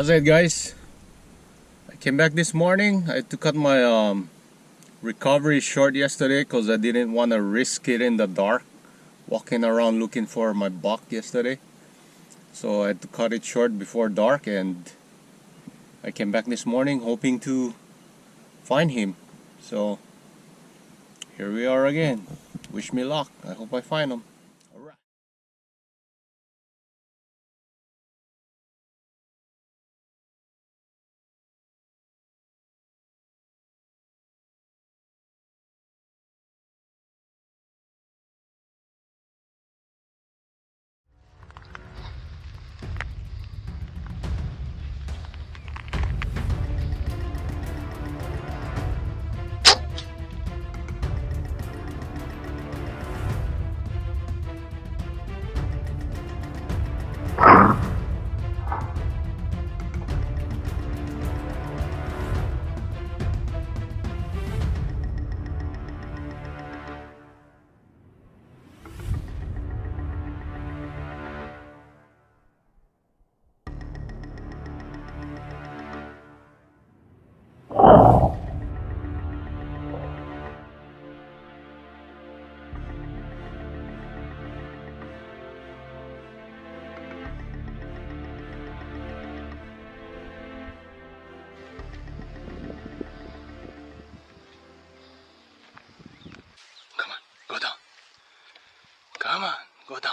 How's it, guys? I came back this morning. I had to cut my recovery short yesterday because I didn't want to risk it in the dark walking around looking for my buck yesterday. So I had to cut it short before dark, and I came back this morning hoping to find him. So here we are again. Wish me luck. I hope I find him. Alright. Come on, go down. Come on, go down.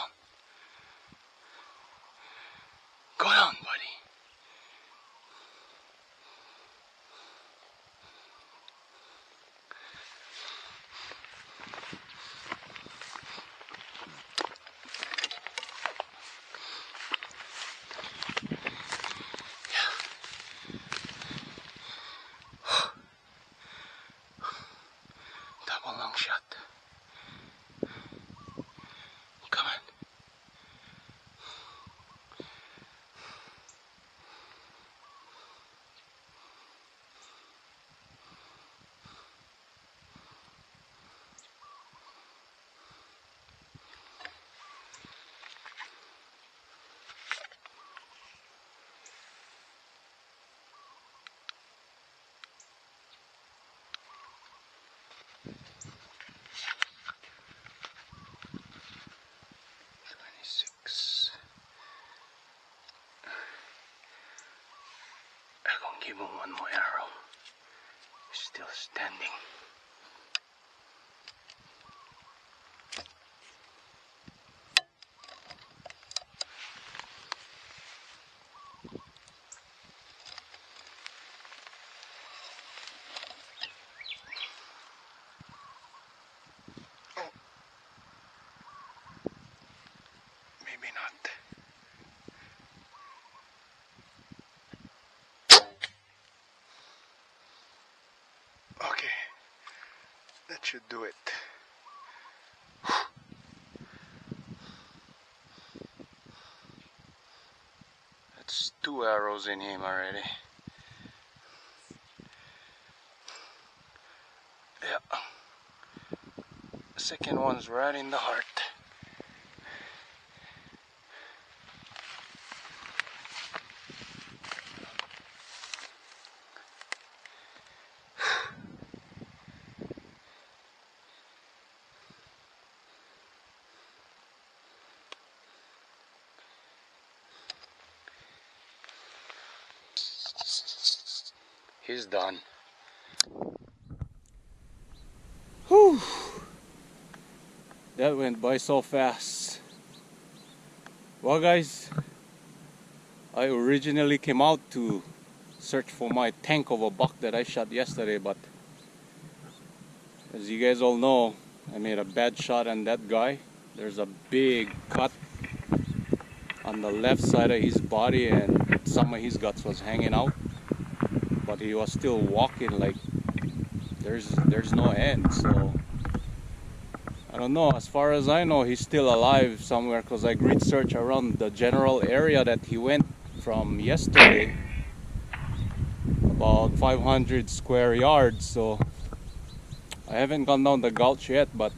Go down, buddy. Double long shot. Come on. Six. I'm gonna give him one more arrow. He's still standing. Maybe not. Okay, that should do it. That's 2 arrows in him already. Yeah. The second one's right in the heart. He's done. Whew. That went by so fast. Well, guys, I originally came out to search for my tank of a buck that I shot yesterday, but as you guys all know, I made a bad shot on that guy. There's a big cut on the left side of his body, and some of his guts was hanging out, but he was still walking like there's no end. So I don't know. As far as I know, he's still alive somewhere, because I grid search around the general area that he went from yesterday, about 500 square yards. So I haven't gone down the gulch yet, but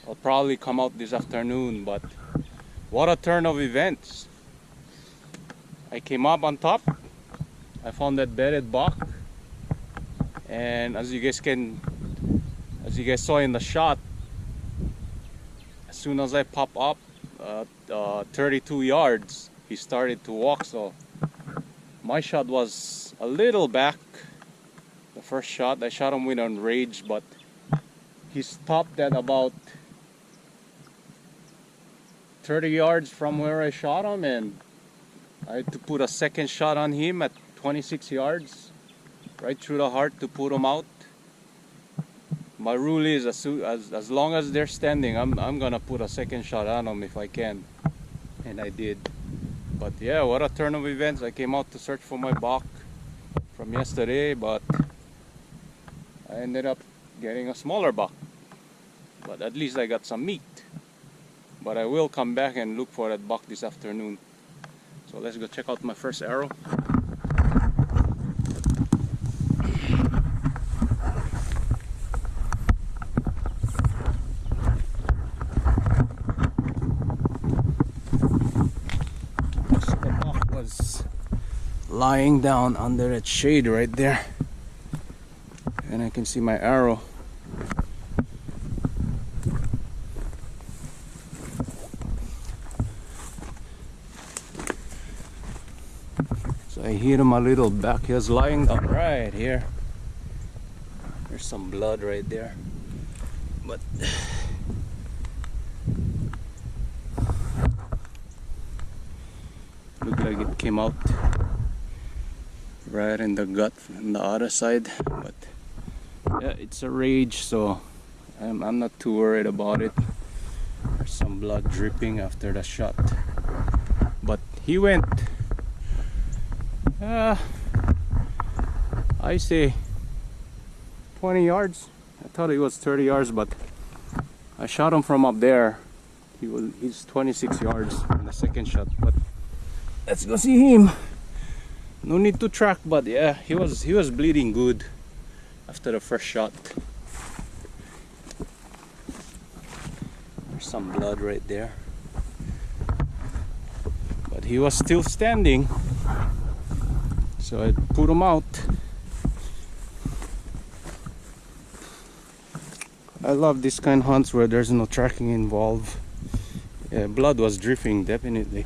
I'll probably come out this afternoon. But what a turn of events. I came up on top, I found that bedded buck, and as you guys saw in the shot, as soon as I pop up 32 yards, he started to walk. So my shot was a little back. The first shot, I shot him with on rage, but he stopped at about 30 yards from where I shot him, and I had to put a second shot on him at 26 yards, right through the heart to put him out. My rule is as long as they're standing, I'm gonna put a second shot on them if I can, and I did. But yeah, what a turn of events! I came out to search for my buck from yesterday, but I ended up getting a smaller buck. But at least I got some meat. But I will come back and look for that buck this afternoon. So let's go check out my first arrow. The buck was lying down under that shade right there, and I can see my arrow. So I hit him a little back. He was lying down right here. There's some blood right there, but looked like it came out right in the gut on the other side. But yeah, it's a rage, so I'm not too worried about it. There's some blood dripping after the shot, but he went I say 20 yards. I thought it was 30 yards, but I shot him from up there. He's 26 yards in the second shot. But let's go see him. No need to track, but yeah, he was bleeding good after the first shot. There's some blood right there, but he was still standing, so I put him out. I love this kind of hunts where there's no tracking involved. Yeah, blood was dripping, definitely.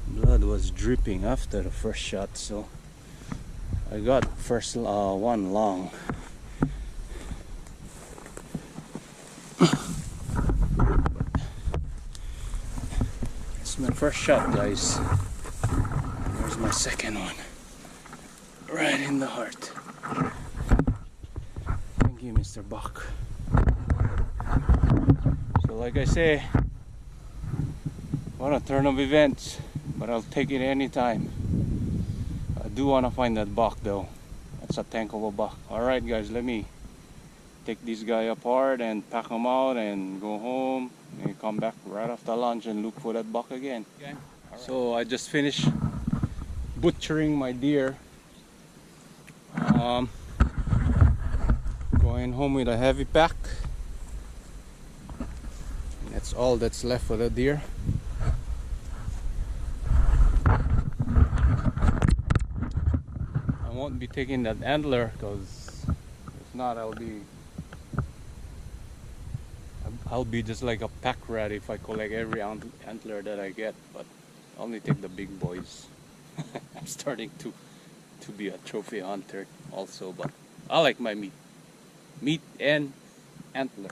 Blood was dripping after the first shot, so I got first one long. It's my first shot, guys. There's my second one, right in the heart. Thank you, Mr. Buck. So like I say, what a turn of events, but I'll take it anytime. I do want to find that buck though. That's a tank of a buck. Alright guys, let me take this guy apart and pack him out and go home and come back right after lunch and look for that buck again. Okay. Right. So I just finished butchering my deer. Going home with a heavy pack. That's all that's left for the deer. I won't be taking that antler because if not, I'll be just like a pack rat if I collect every antler that I get. But I'll only take the big boys. I'm starting to be a trophy hunter also, but I like my meat and antler.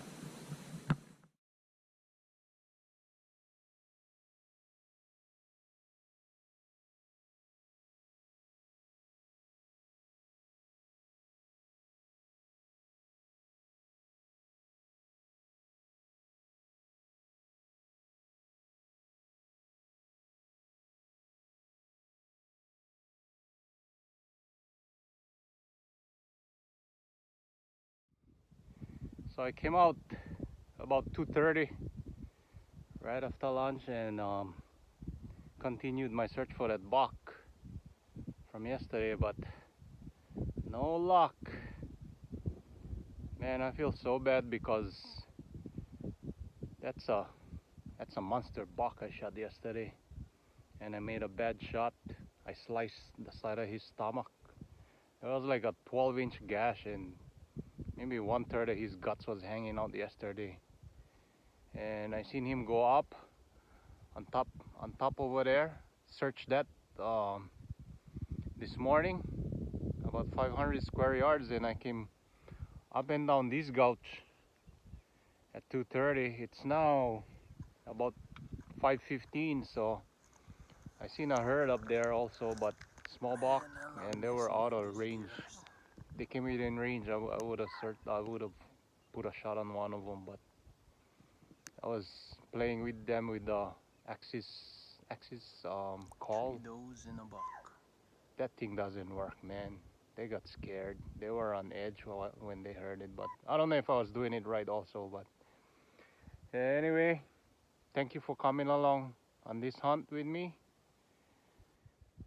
So I came out about 2:30 right after lunch and continued my search for that buck from yesterday, but no luck. Man, I feel so bad because that's a monster buck I shot yesterday, and I made a bad shot. I sliced the side of his stomach. It was like a 12-inch gash, and maybe 1/3 of his guts was hanging out yesterday. And I seen him go up on top over there. Search that this morning, about 500 square yards, and I came up and down this gulch at 2:30. It's now about 5:15, so I seen a herd up there also, but small buck, and they were out of range. They came within range. I would have put a shot on one of them, but I was playing with them with the axis call. 3 does in a buck. That thing doesn't work, man. They got scared. They were on edge when they heard it, but I don't know if I was doing it right also. But anyway, thank you for coming along on this hunt with me.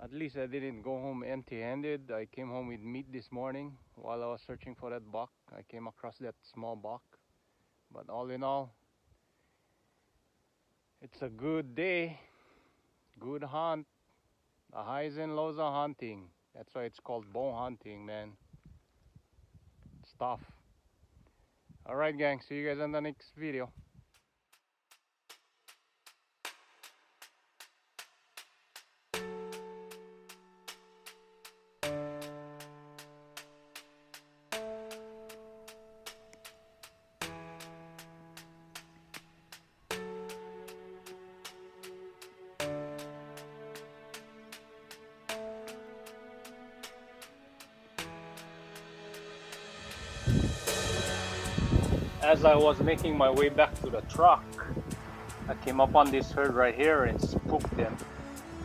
At least I didn't go home empty-handed. I came home with meat this morning. While I was searching for that buck, I came across that small buck. But all in all, it's a good day, good hunt. The highs and lows of hunting. That's why it's called bow hunting, man. It's tough. Alright gang, see you guys in the next video. As I was making my way back to the truck, I came up on this herd right here and spooked them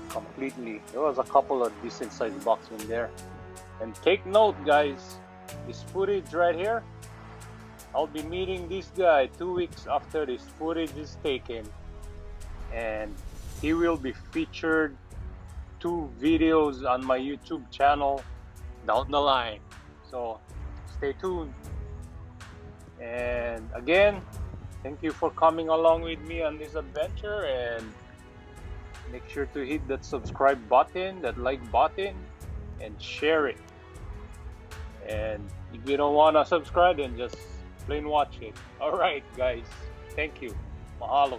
completely. There was a couple of decent sized bucks in there. And take note guys, this footage right here, I'll be meeting this guy 2 weeks after this footage is taken, and he will be featured 2 videos on my YouTube channel down the line. So stay tuned. And again, thank you for coming along with me on this adventure, and make sure to hit that subscribe button, that like button, and share it. And if you don't want to subscribe, then just plain watch it. Alright guys, thank you. Mahalo.